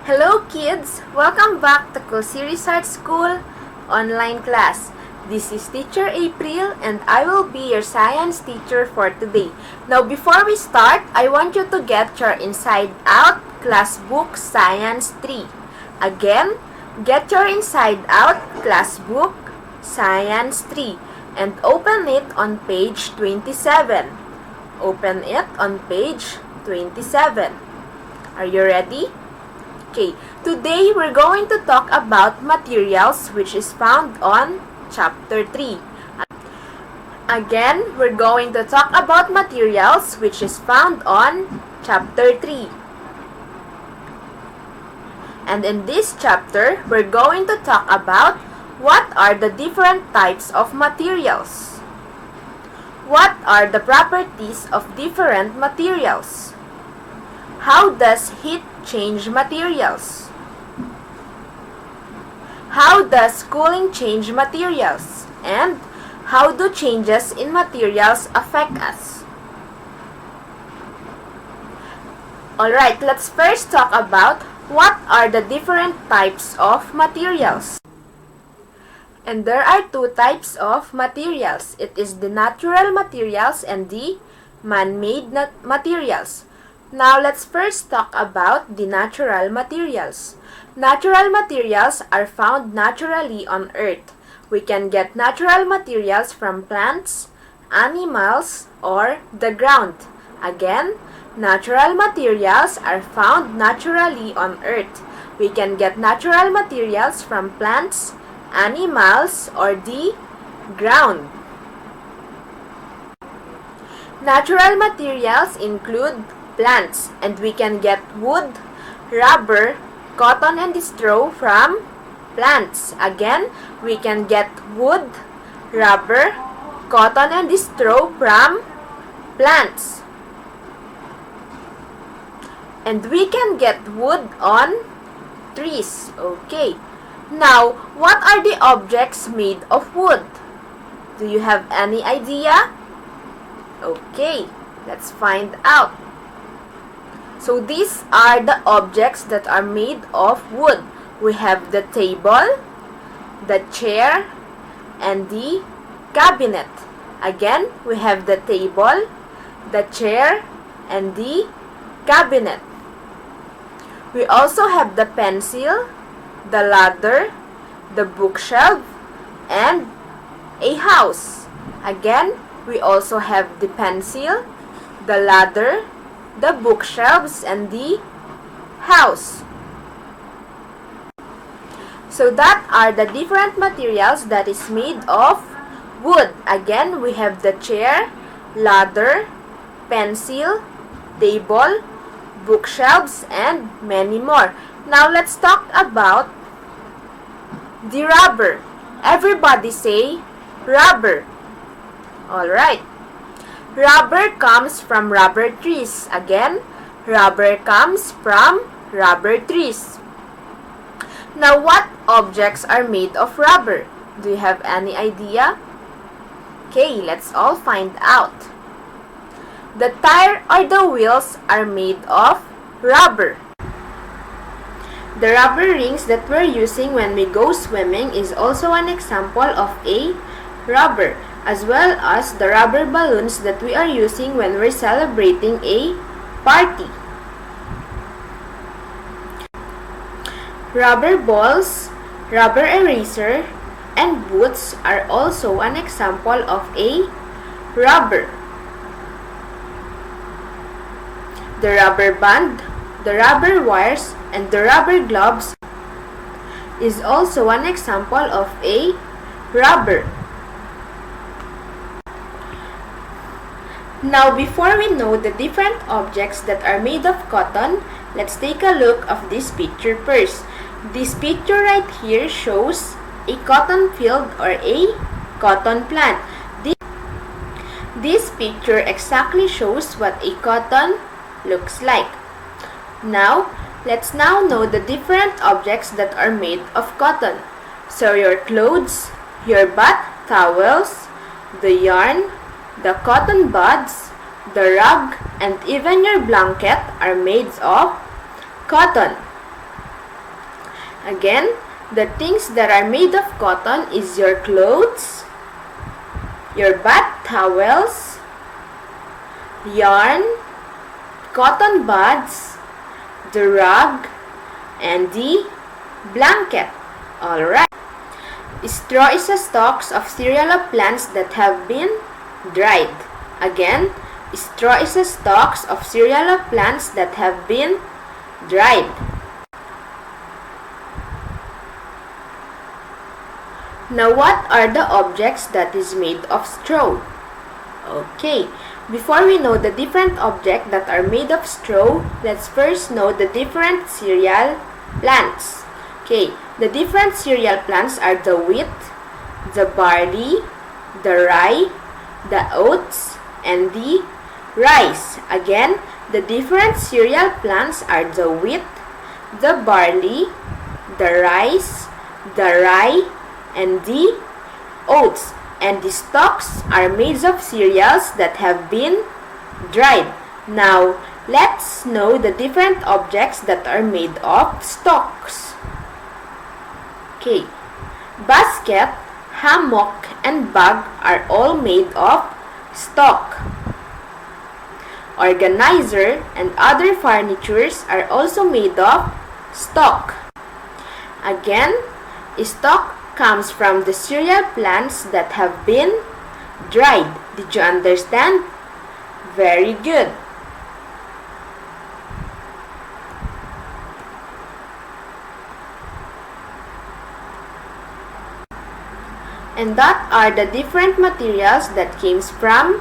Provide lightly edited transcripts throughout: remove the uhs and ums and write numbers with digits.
Hello kids! Welcome back to Series Art School online class. This is Teacher April and I will be your science teacher for today. Now before we start, I want you to get your Inside Out class book Science 3. Again, get your Inside Out class book Science 3 and open it on page 27. Open it on page 27. Are you ready? Okay, today we're going to talk about materials which is found on chapter 3. Again, we're going to talk about materials which is found on chapter 3. And in this chapter, we're going to talk about what are the different types of materials. What are the properties of different materials? How does heat change materials? How does cooling change materials? And how do changes in materials affect us? Alright, let's first talk about what are the different types of materials. And there are two types of materials. It is the natural materials and the man-made materials. Now, let's first talk about the natural materials. Natural materials are found naturally on Earth. We can get natural materials from plants, animals, or the ground. Again, natural materials are found naturally on Earth. We can get natural materials from plants, animals, or the ground. Natural materials include plants, and we can get wood, rubber, cotton, and straw from plants. Again, we can get wood, rubber, cotton, and straw from plants. And we can get wood on trees. Okay. Now, what are the objects made of wood? Do you have any idea? Okay, let's find out. So these are the objects that are made of wood. We have the table, the chair, and the cabinet. Again, we have the table, the chair, and the cabinet. We also have the pencil, the ladder, the bookshelf, and a house. Again, we also have the pencil, the ladder, the bookshelves, and the house. So that are the different materials that is made of wood. Again, we have the chair, ladder, pencil, table, bookshelves, and many more. Now let's talk about the rubber. Everybody say rubber. Alright. Rubber comes from rubber trees. Again, rubber comes from rubber trees. Now, what objects are made of rubber? Do you have any idea? Okay, let's all find out. The tire or the wheels are made of rubber. The rubber rings that we're using when we go swimming is also an example of a rubber, as well as the rubber balloons that we are using when we're celebrating a party. Rubber balls, rubber eraser, and boots are also an example of a rubber. The rubber band, the rubber wires, and the rubber gloves is also an example of a rubber. Now, before we know the different objects that are made of cotton, let's take a look of this picture first. This picture right here shows a cotton field or a cotton plant. This picture exactly shows what a cotton looks like. Now, let's now know the different objects that are made of cotton. So your clothes, your bath towels, the yarn, the cotton buds, the rug, and even your blanket are made of cotton. Again, the things that are made of cotton is your clothes, your bath towels, yarn, cotton buds, the rug, and the blanket. Alright. Straw is the stalks of cereal of plants that have been dried. Again, straw is the stalks of cereal of plants that have been dried. Now, what are the objects that is made of straw? Okay, before we know the different objects that are made of straw, let's first know the different cereal plants. Okay, the different cereal plants are the wheat, the barley, the rye, the oats, and the rice. Again, the different cereal plants are the wheat, the barley, the rice, the rye, and the oats. And the stalks are made of cereals that have been dried. Now, let's know the different objects that are made of stalks. Okay, basket, hammock, and bag are all made of stalk. Organizer and other furnitures are also made of stalk. Again, stalk comes from the cereal plants that have been dried. Did you understand? Very good. And that are the different materials that came from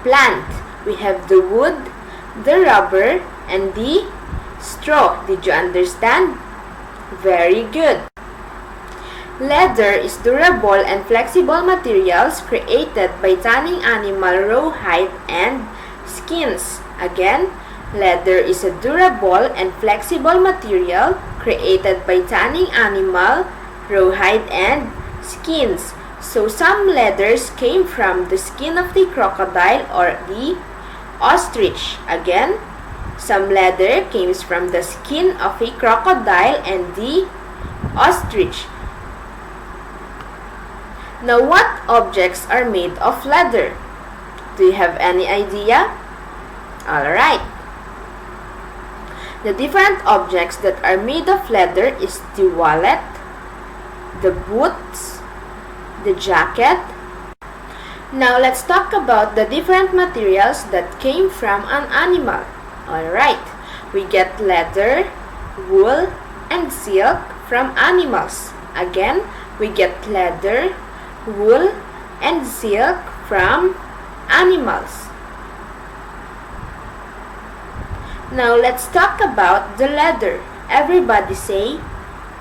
plant. We have the wood, the rubber, and the straw. Did you understand? Very good. Leather is durable and flexible materials created by tanning animal rawhide and skins. Again, leather is a durable and flexible material created by tanning animal rawhide and skins. So some leathers came from the skin of the crocodile or the ostrich. Again, some leather came from the skin of a crocodile and the ostrich. Now, what objects are made of leather? Do you have any idea? Alright. The different objects that are made of leather is the wallet, the boots, the jacket. Now, let's talk about the different materials that came from an animal. Alright. We get leather, wool, and silk from animals. Again, we get leather, wool, and silk from animals. Now, let's talk about the leather. Everybody say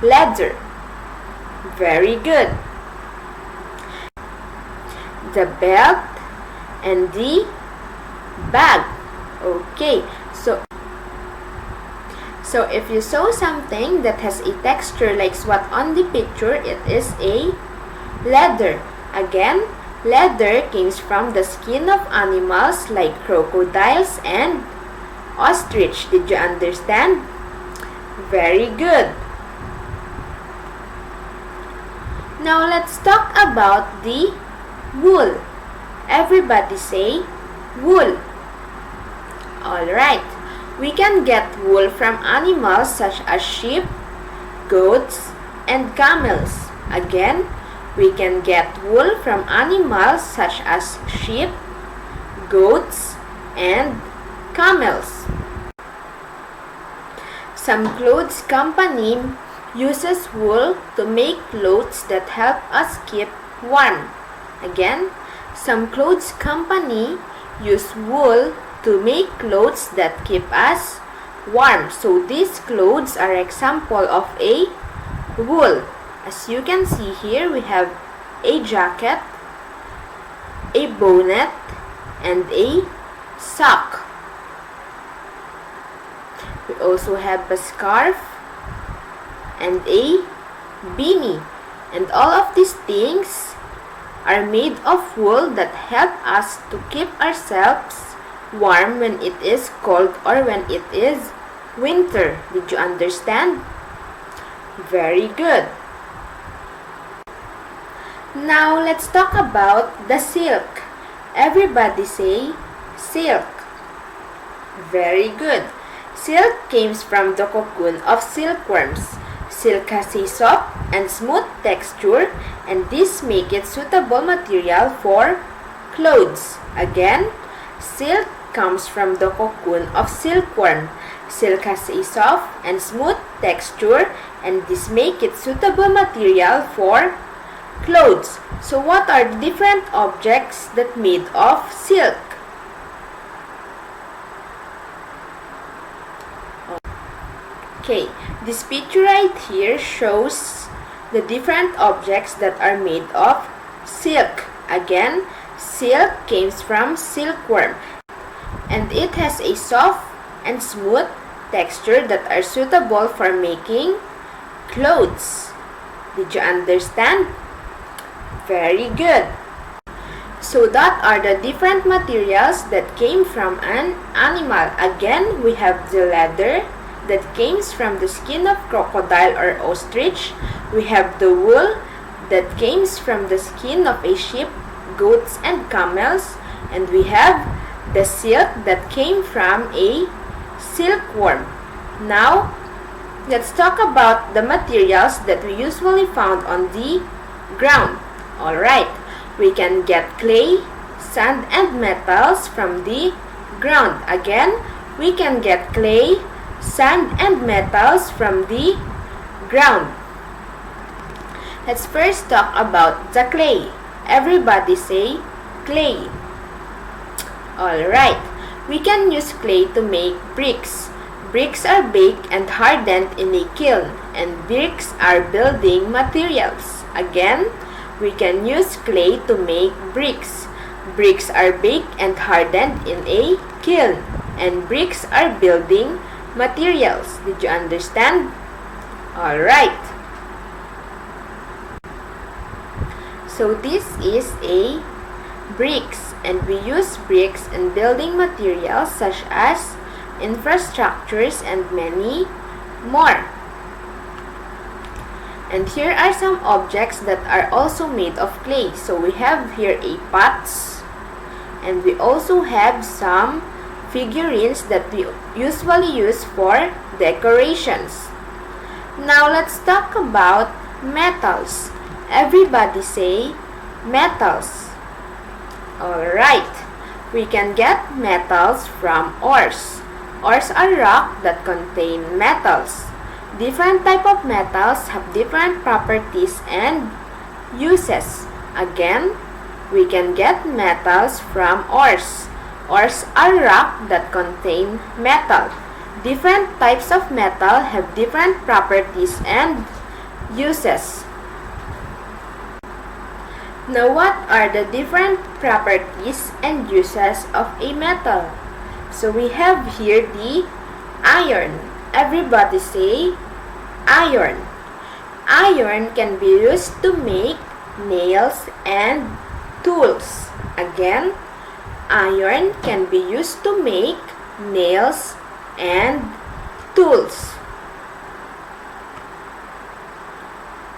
leather. Very good. The belt and the bag. Okay, so if you saw something that has a texture like what on the picture, it is a leather. Again, leather comes from the skin of animals like crocodiles and ostrich. Did you understand? Very good. Now, let's talk about the wool. Everybody say wool. Alright. We can get wool from animals such as sheep, goats, and camels. Again, we can get wool from animals such as sheep, goats, and camels. Some clothes company uses wool to make clothes that help us keep warm. Again, some clothes company use wool to make clothes that keep us warm. So these clothes are example of a wool. As you can see here, we have a jacket, a bonnet, and a sock. We also have a scarf and a beanie. And all of these things are made of wool that help us to keep ourselves warm when it is cold or when it is winter. Did you understand? Very good. Now, let's talk about the silk. Everybody say silk. Very good. Silk comes from the cocoon of silkworms. Silk has a soft and smooth texture, and this makes it suitable material for clothes. Again, silk comes from the cocoon of silkworm. Silk has a soft and smooth texture, and this makes it suitable material for clothes. So what are the different objects that made of silk? Okay, this picture right here shows the different objects that are made of silk. Again, silk comes from silkworm, and it has a soft and smooth texture that are suitable for making clothes. Did you understand? Very good. So that are the different materials that came from an animal. Again, we have the leather that comes from the skin of crocodile or ostrich. We have the wool that comes from the skin of a sheep, goats, and camels. And we have the silk that came from a silkworm. Now, let's talk about the materials that we usually found on the ground. Alright, we can get clay, sand, and metals from the ground. Again, we can get clay, sand, and metals from the ground. Let's first talk about the clay. Everybody say clay. Alright, we can use clay to make bricks. Bricks are baked and hardened in a kiln, and bricks are building materials. Again, we can use clay to make bricks. Bricks are baked and hardened in a kiln, and bricks are building materials. Did you understand? Alright. So this is a bricks, and we use bricks in building materials such as infrastructures and many more. And here are some objects that are also made of clay. So we have here a pots, and we also have some figurines that we usually use for decorations. Now let's talk about metals. Everybody say metals. Alright, we can get metals from ores. Ores are rock that contain metals. Different type of metals have different properties and uses. Again, we can get metals from ores. Ores are rock that contain metal. Different types of metal have different properties and uses. Now, what are the different properties and uses of a metal? So we have here the iron. Everybody say iron. Iron can be used to make nails and tools. Again, iron can be used to make nails and tools.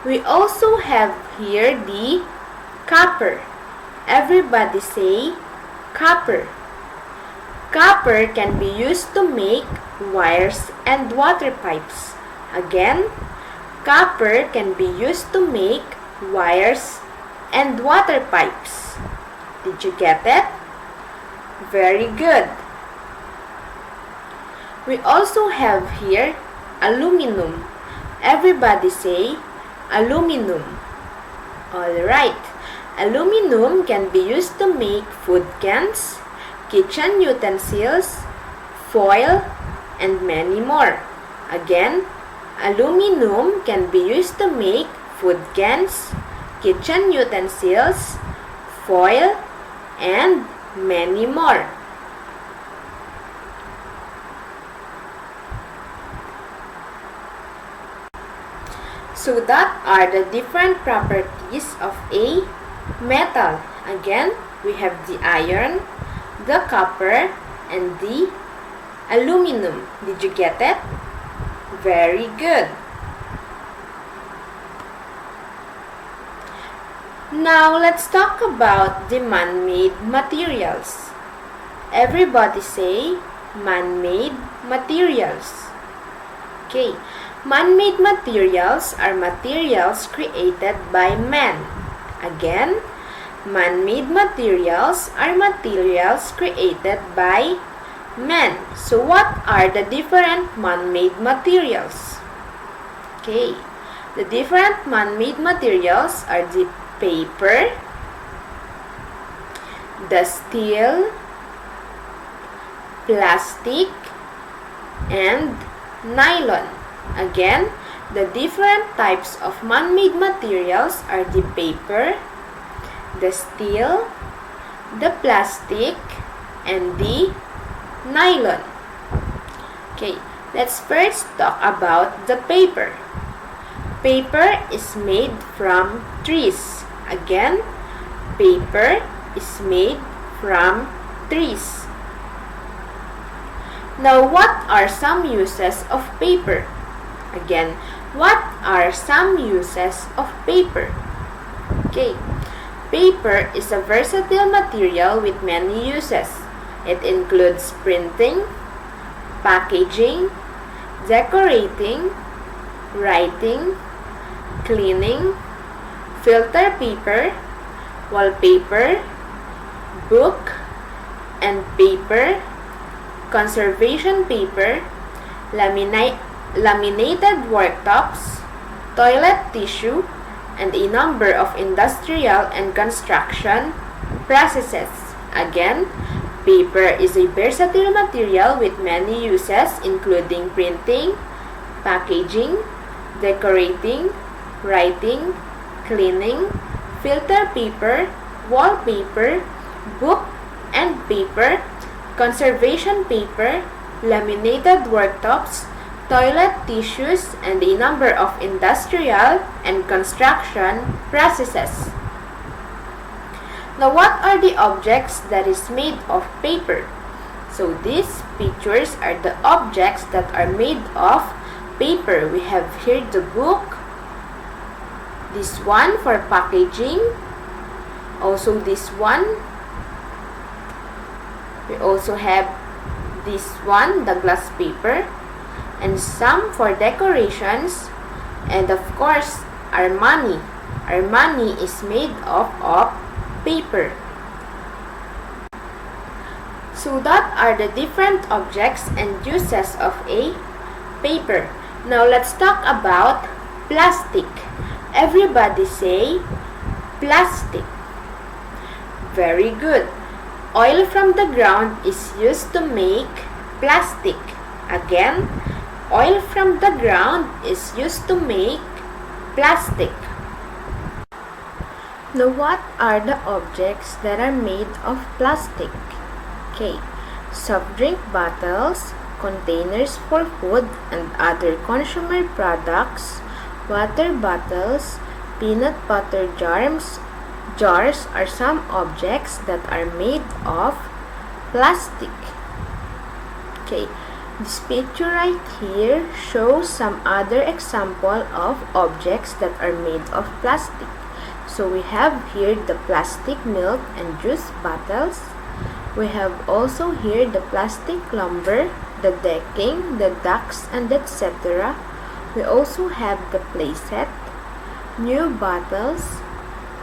We also have here the copper. Everybody say copper. Copper can be used to make wires and water pipes. Again, copper can be used to make wires and water pipes. Did you get it? Very good. We also have here aluminum. Everybody say aluminum. Alright, aluminum can be used to make food cans, kitchen utensils, foil, and many more. Again, aluminum can be used to make food cans, kitchen utensils, foil, and many more. So that are the different properties of a metal. Again, we have the iron, the copper, and the aluminum. Did you get it? Very good. Now, let's talk about the man-made materials. Everybody say, man-made materials. Okay, man-made materials are materials created by man. Again, man-made materials are materials created by man. So, what are the different man-made materials? Okay, the different man-made materials are the paper, the steel, plastic, and nylon. Again, the different types of man-made materials are the paper, the steel, the plastic, and the nylon. Okay, let's first talk about the paper. Paper is made from trees. Again, paper is made from trees. Now, what are some uses of paper? Again, what are some uses of paper? Okay, paper is a versatile material with many uses. It includes printing, packaging, decorating, writing, cleaning, filter paper, wallpaper, book and paper, conservation paper, laminated worktops, toilet tissue, and a number of industrial and construction processes. Again, paper is a versatile material with many uses including printing, packaging, decorating, writing, cleaning, filter paper, wallpaper, book and paper, conservation paper, laminated worktops, toilet tissues, and a number of industrial and construction processes. Now, what are the objects that is made of paper? So, these pictures are the objects that are made of paper. We have here the book, this one for packaging, also this one. We also have this one, the glass paper, and some for decorations, and of course, our money. Our money is made of paper. So that are the different objects and uses of a paper. Now let's talk about plastic. Everybody say plastic. Very good. Oil from the ground is used to make plastic. Again, oil from the ground is used to make plastic. Now, what are the objects that are made of plastic? Okay, soft drink bottles, containers for food and other consumer products, water bottles, peanut butter jars are some objects that are made of plastic. Okay, this picture right here shows some other example of objects that are made of plastic. So we have here the plastic milk and juice bottles. We have also here the plastic lumber, the decking, the ducks, and etc. We also have the playset, new bottles,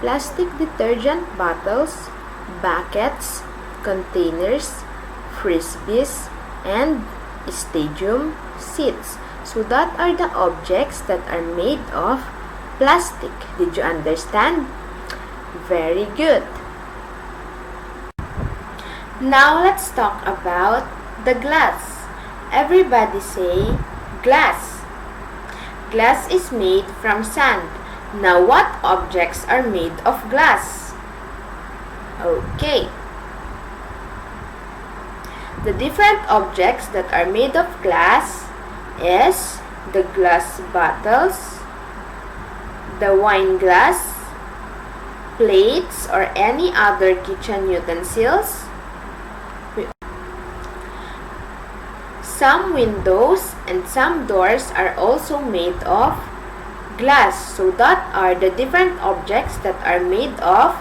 plastic detergent bottles, buckets, containers, frisbees, and stadium seats. So that are the objects that are made of plastic. Did you understand? Very good. Now let's talk about the glass. Everybody say glass. Glass is made from sand. Now, what objects are made of glass? Okay. The different objects that are made of glass is the glass bottles, the wine glass, plates or any other kitchen utensils, some windows and some doors are also made of glass. So that are the different objects that are made of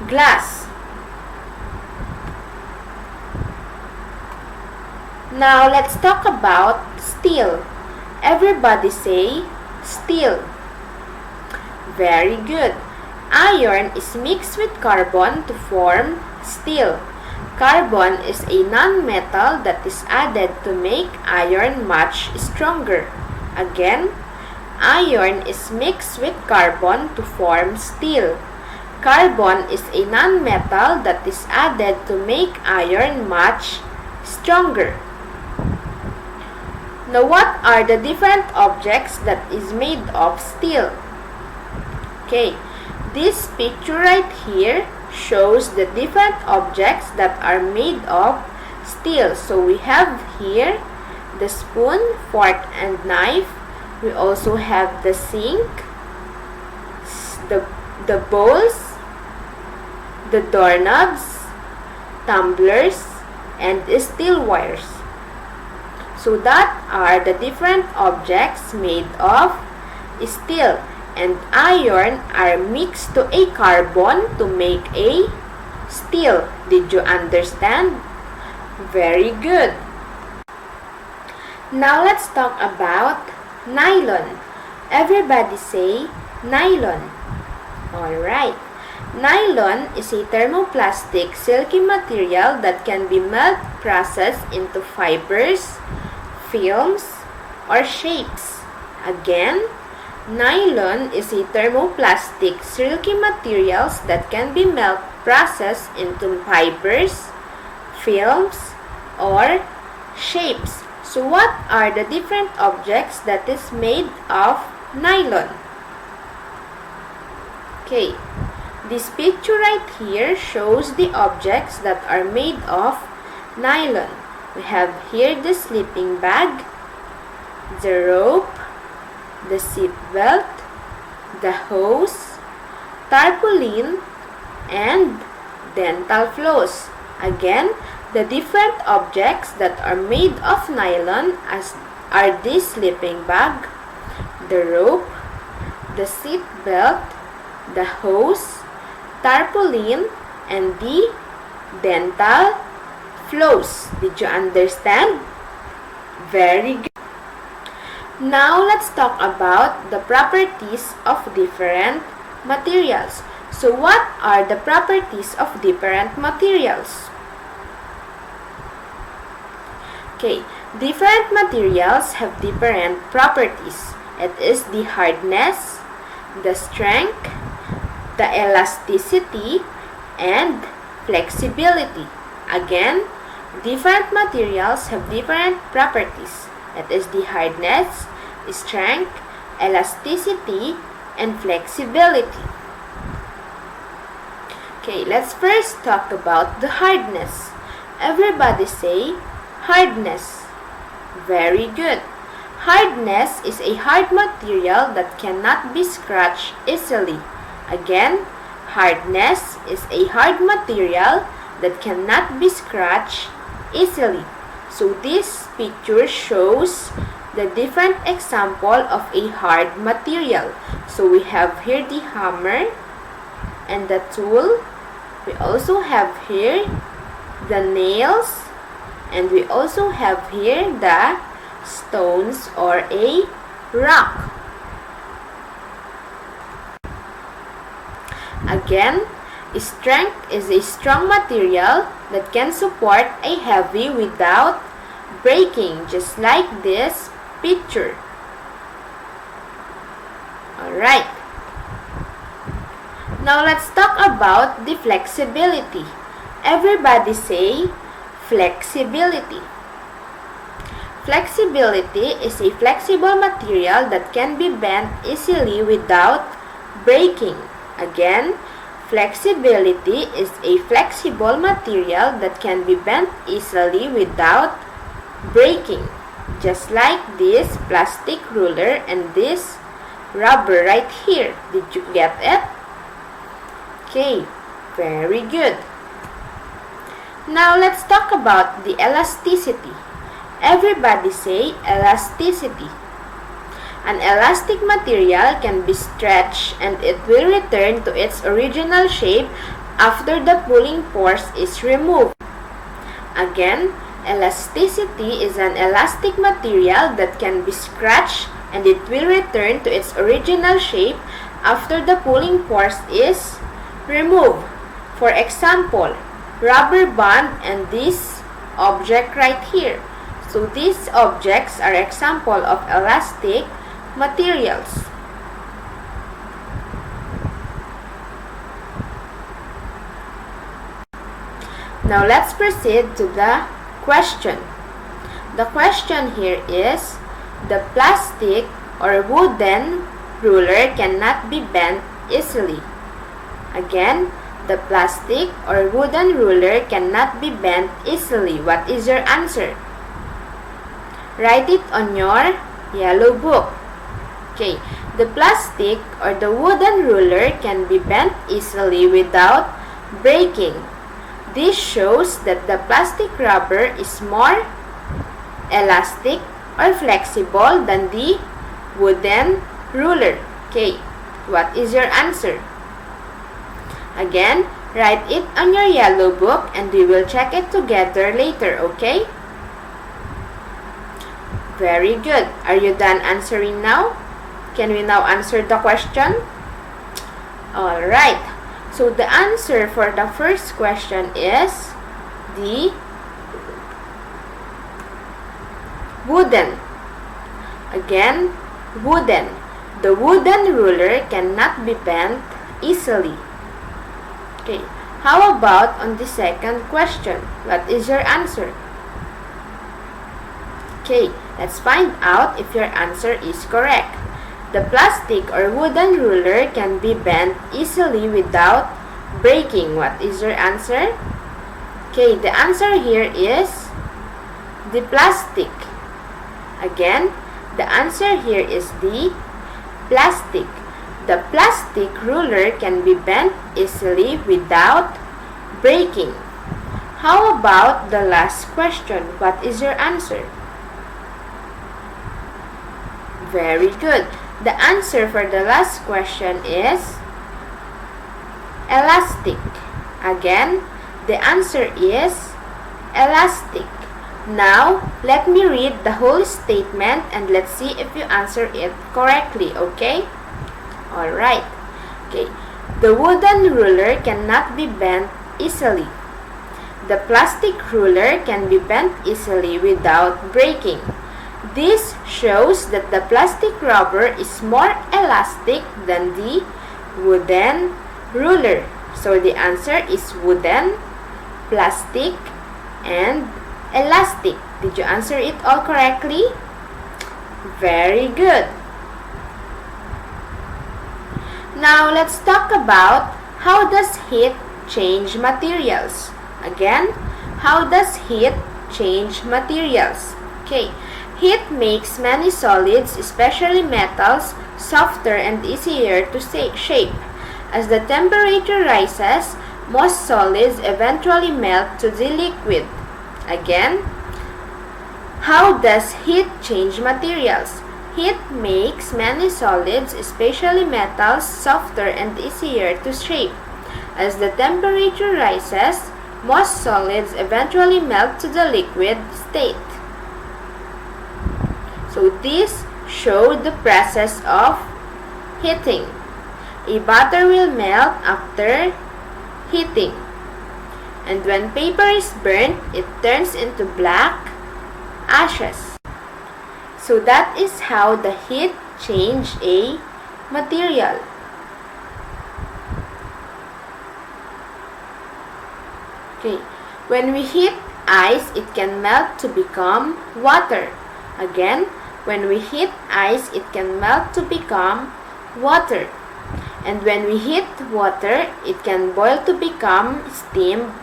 glass. Now let's talk about steel. Everybody say steel. Very good. Iron is mixed with carbon to form steel. Carbon is a non-metal that is added to make iron much stronger. Again, iron is mixed with carbon to form steel. Carbon is a non-metal that is added to make iron much stronger. Now, what are the different objects that is made of steel? Okay, this picture right here shows the different objects that are made of steel. So we have here the spoon, fork, and knife. We also have the sink, the bowls, the doorknobs, tumblers, and steel wires. So that are the different objects made of steel. And iron are mixed to a carbon to make a steel. Did you understand? Very good. Now let's talk about nylon. Everybody say nylon. Alright. Nylon is a thermoplastic silky material that can be melt processed into fibers, films, or shapes. Again, nylon is a thermoplastic silky materials that can be melt processed into fibers, films, or shapes. So what are the different objects that is made of nylon? Okay, this picture right here shows the objects that are made of nylon. We have here the sleeping bag, the rope, the seat belt, the hose, tarpaulin, and dental floss. Again, the different objects that are made of nylon are this sleeping bag, the rope, the seat belt, the hose, tarpaulin, and the dental floss. Did you understand? Very good. Now let's talk about the properties of different materials. So what are the properties of different materials? Okay, different materials have different properties. It is the hardness, the strength, the elasticity, and flexibility. Again, different materials have different properties. It is the hardness, strength, elasticity, and flexibility. Okay, let's first talk about the hardness. Everybody say hardness. Very good. Hardness is a hard material that cannot be scratched easily. Again, hardness is a hard material that cannot be scratched easily. So this picture shows the different example of a hard material. So we have here the hammer and the tool. We also have here the nails, and we also have here the stones or a rock. Again, strength is a strong material that can support a heavy without breaking, just like this picture. Alright. Now let's talk about the flexibility. Everybody say flexibility. Flexibility is a flexible material that can be bent easily without breaking. Again, flexibility is a flexible material that can be bent easily without breaking. Just like this plastic ruler and this rubber right here. Did you get it? Okay, very good. Now let's talk about the elasticity. Everybody say elasticity. An elastic material can be stretched and it will return to its original shape after the pulling force is removed. Again, elasticity is an elastic material that can be scratched and it will return to its original shape after the pulling force is removed. For example, rubber band and this object right here. So these objects are example of elastic materials. Now let's proceed to the question. The question here is, the plastic or wooden ruler cannot be bent easily. Again, the plastic or wooden ruler cannot be bent easily. What is your answer? Write it on your yellow book. Okay, the plastic or the wooden ruler can be bent easily without breaking. This shows that the plastic rubber is more elastic or flexible than the wooden ruler. Okay, what is your answer? Again, write it on your yellow book and we will check it together later, okay? Very good. Are you done answering now? Can we now answer the question? Alright. So the answer for the first question is the wooden. Again, wooden. The wooden ruler cannot be bent easily. Okay. How about on the second question? What is your answer? Okay, let's find out if your answer is correct. The plastic or wooden ruler can be bent easily without breaking. What is your answer? Okay, the answer here is the plastic. Again, the answer here is the plastic. The plastic ruler can be bent easily without breaking. How about the last question? What is your answer? Very good. The answer for the last question is elastic. Again, the answer is elastic. Now, let me read the whole statement and let's see if you answer it correctly, okay? Alright. Okay. The wooden ruler cannot be bent easily. The plastic ruler can be bent easily without breaking. This shows that the plastic rubber is more elastic than the wooden ruler. So the answer is wooden, plastic, and elastic. Did you answer it all correctly? Very good. Now let's talk about how does heat change materials. Again, how does heat change materials? Okay. Heat makes many solids, especially metals, softer and easier to shape. As the temperature rises, most solids eventually melt to the liquid. Again, how does heat change materials? Heat makes many solids, especially metals, softer and easier to shape. As the temperature rises, most solids eventually melt to the liquid state. So this shows the process of heating. A butter will melt after heating. And when paper is burnt, it turns into black ashes. So that is how the heat changes a material. Okay. When we heat ice, it can melt to become water. Again, when we heat ice, it can melt to become water. And when we heat water, it can boil to become steamed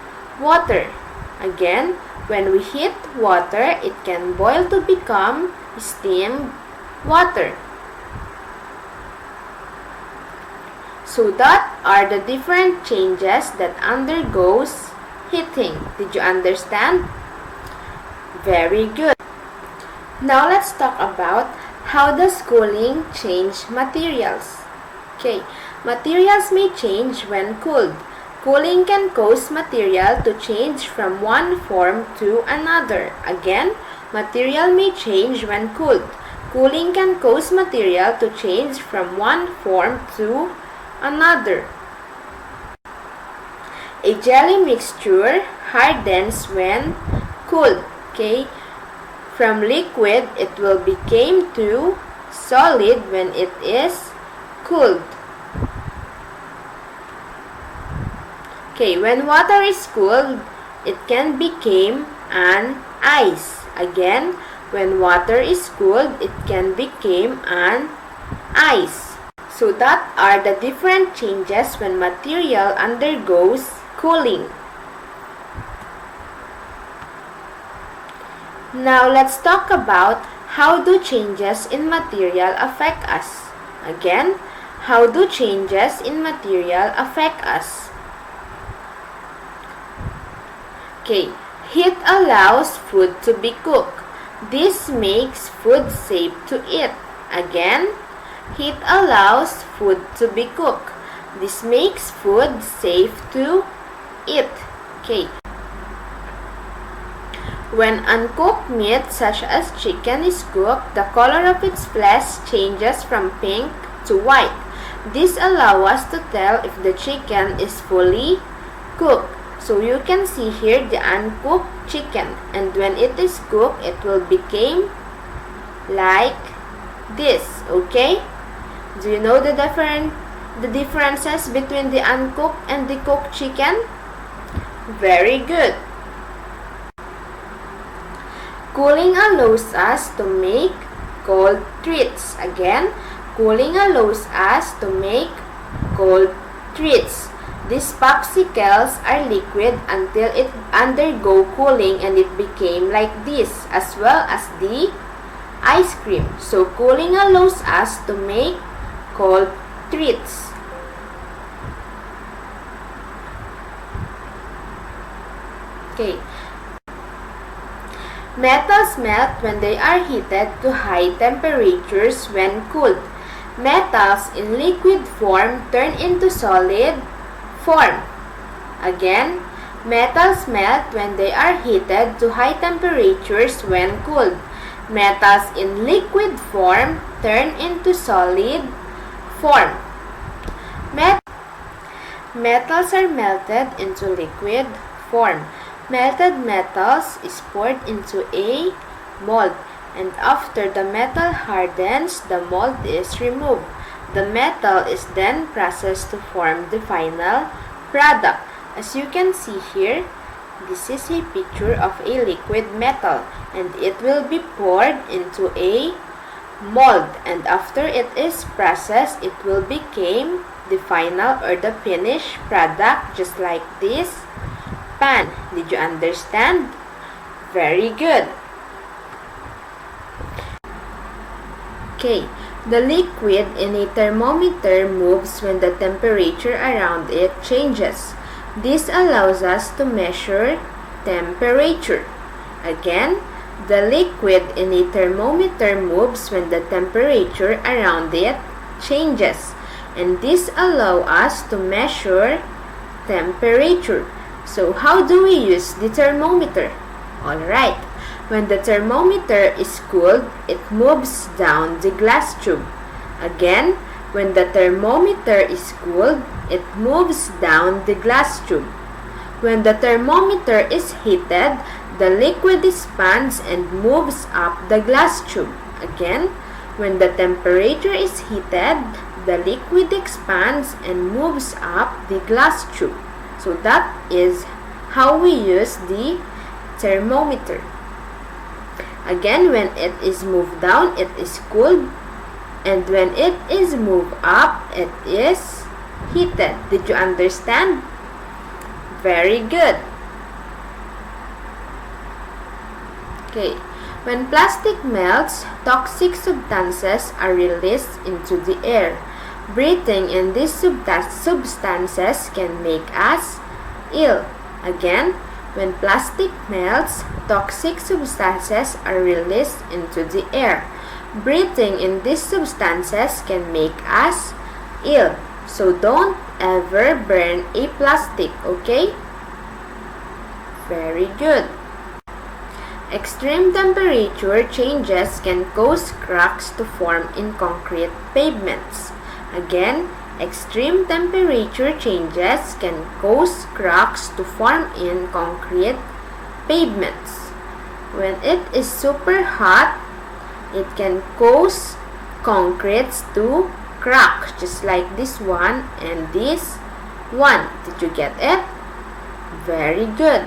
water. Again, when we heat water, it can boil to become steamed water. So that are the different changes that undergoes heating. Did you understand? Very good. Now let's talk about How does cooling change materials? Okay, materials may change when cooled. Cooling can cause material to change from one form to another. Again, material may change when cooled. Cooling can cause material to change from one form to another. A jelly mixture hardens when cooled. Okay, from liquid it will become to solid when it is cooled. Okay, when water is cooled, it can become an ice. Again, when water is cooled, it can become an ice. So that are the different changes when material undergoes cooling. Now let's talk about how do changes in material affect us. Again, how do changes in material affect us? Okay, heat allows food to be cooked. This makes food safe to eat. Again, heat allows food to be cooked. This makes food safe to eat. Okay. When uncooked meat such as chicken is cooked, the color of its flesh changes from pink to white. This allows us to tell if the chicken is fully cooked. So you can see here the uncooked chicken, and when it is cooked, it will become like this. Okay? Do you know the differences between the uncooked and the cooked chicken? Very good. Cooling allows us to make cold treats. Again, cooling allows us to make cold treats. These popsicles are liquid until it undergo cooling and it became like this, as well as the ice cream. So cooling allows us to make cold treats. Okay. Metals melt when they are heated to high temperatures when cooled. Metals in liquid form turn into solid form. Again, metals melt when they are heated to high temperatures when cooled. Metals in liquid form turn into solid form. Metals are melted into liquid form. Melted metals is poured into a mold, and after the metal hardens, the mold is removed. The metal is then processed to form the final product. As you can see here, this is a picture of a liquid metal, and it will be poured into a mold, and after it is processed, it will become the final or the finished product, just like this pan. Did you understand? Very good. Okay. The liquid in a thermometer moves when the temperature around it changes. This allows us to measure temperature. Again, the liquid in a thermometer moves when the temperature around it changes. And this allows us to measure temperature. So how do we use the thermometer? Alright. When the thermometer is cooled, it moves down the glass tube. Again, when the thermometer is cooled, it moves down the glass tube. When the thermometer is heated, the liquid expands and moves up the glass tube. Again, when the temperature is heated, the liquid expands and moves up the glass tube. So that is how we use the thermometer. Again, when it is moved down, it is cooled. And when it is moved up, it is heated. Did you understand? Very good. Okay. When plastic melts, toxic substances are released into the air. Breathing in these substances can make us ill. Again, when plastic melts, toxic substances are released into the air. Breathing in these substances can make us ill. So don't ever burn a plastic, okay? Very good. Extreme temperature changes can cause cracks to form in concrete pavements. Again, extreme temperature changes can cause cracks to form in concrete pavements. When it is super hot, it can cause concretes to crack, just like this one and this one. Did you get it? Very good.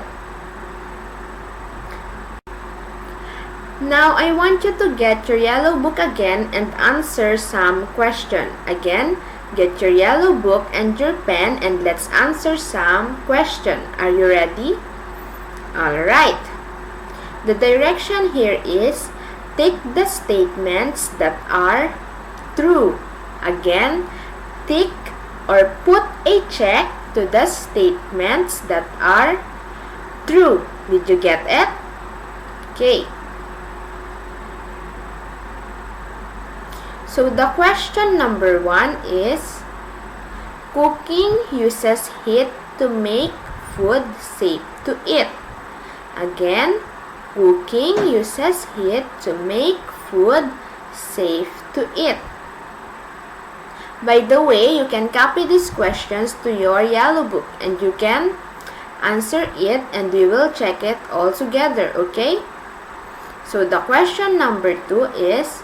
Now, I want you to get your yellow book again and answer some question. Again, get your yellow book and your pen and let's answer some question. Are you ready? Alright. The direction here is take the statements that are true. Again, tick or put a check to the statements that are true. Did you get it? Okay. So the question number 1 is, cooking uses heat to make food safe to eat. Again, cooking uses heat to make food safe to eat. By the way, you can copy these questions to your yellow book and you can answer it and we will check it all together, okay? So the question number 2 is,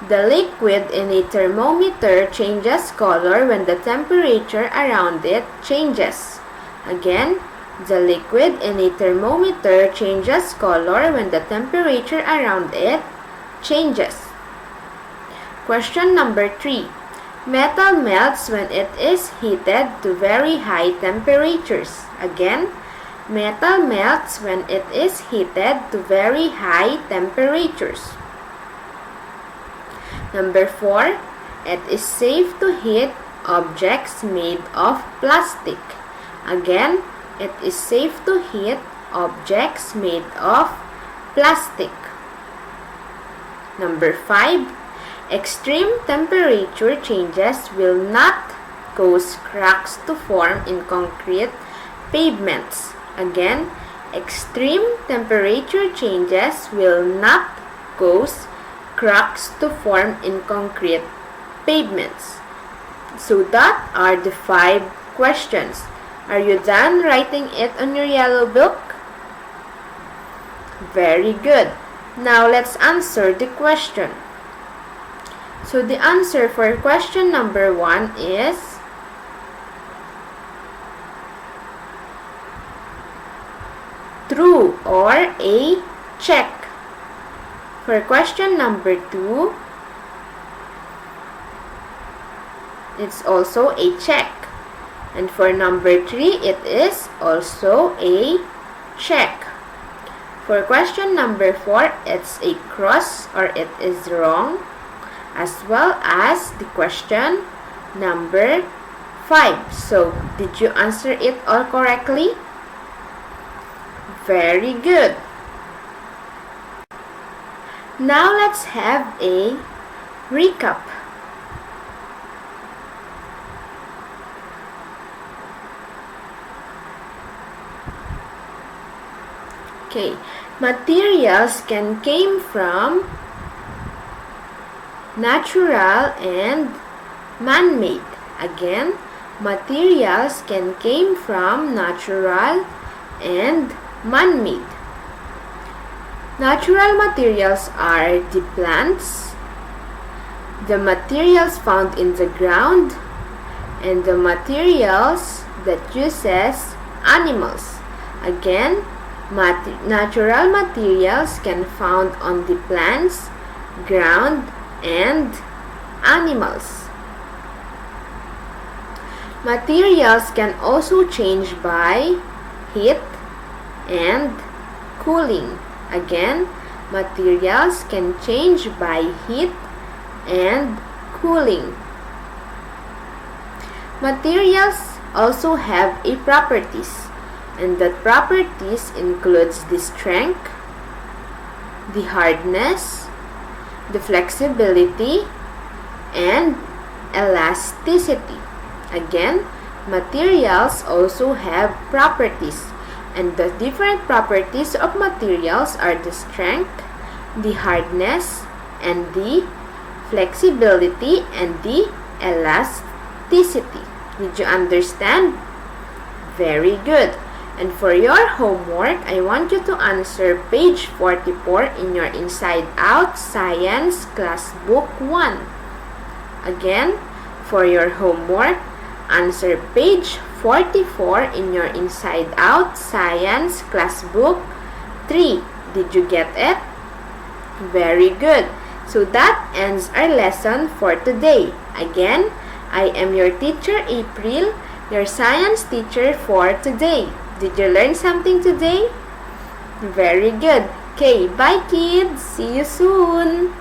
the liquid in a thermometer changes color when the temperature around it changes. Again, the liquid in a thermometer changes color when the temperature around it changes. Question number 3. Metal melts when it is heated to very high temperatures. Again, metal melts when it is heated to very high temperatures. Number 4, it is safe to heat objects made of plastic. Again, it is safe to heat objects made of plastic. Number 5, extreme temperature changes will not cause cracks to form in concrete pavements. Again, extreme temperature changes will not cause cracks to form in concrete pavements. So that are the 5 questions. Are you done writing it on your yellow book? Very good. Now let's answer the question. So the answer for question number 1 is true or a check. For question number 2, it's also a check. And for number 3, it is also a check. For question number 4, it's a cross or it is wrong. As well as the question number 5. So, did you answer it all correctly? Very good. Now let's have a recap. Okay, materials can come from natural and man-made. Again, materials can come from natural and man-made. Natural materials are the plants, the materials found in the ground, and the materials that uses animals. Again, natural materials can found on the plants, ground, and animals. Materials can also change by heat and cooling. Again, materials can change by heat and cooling. Materials also have a properties, and that properties includes the strength, the hardness, the flexibility, and elasticity. Again, materials also have properties, and the different properties of materials are the strength, the hardness, and the flexibility, and the elasticity. Did you understand? Very good. And for your homework, I want you to answer page 44 in your Inside Out Science Class Book 1. Again, for your homework, answer page 44 in your Inside Out Science Class Book 3. Did you get it? Very good. So that ends our lesson for today. Again, I am your teacher April, your science teacher for today. Did you learn something today? Very good. Okay, bye kids. See you soon.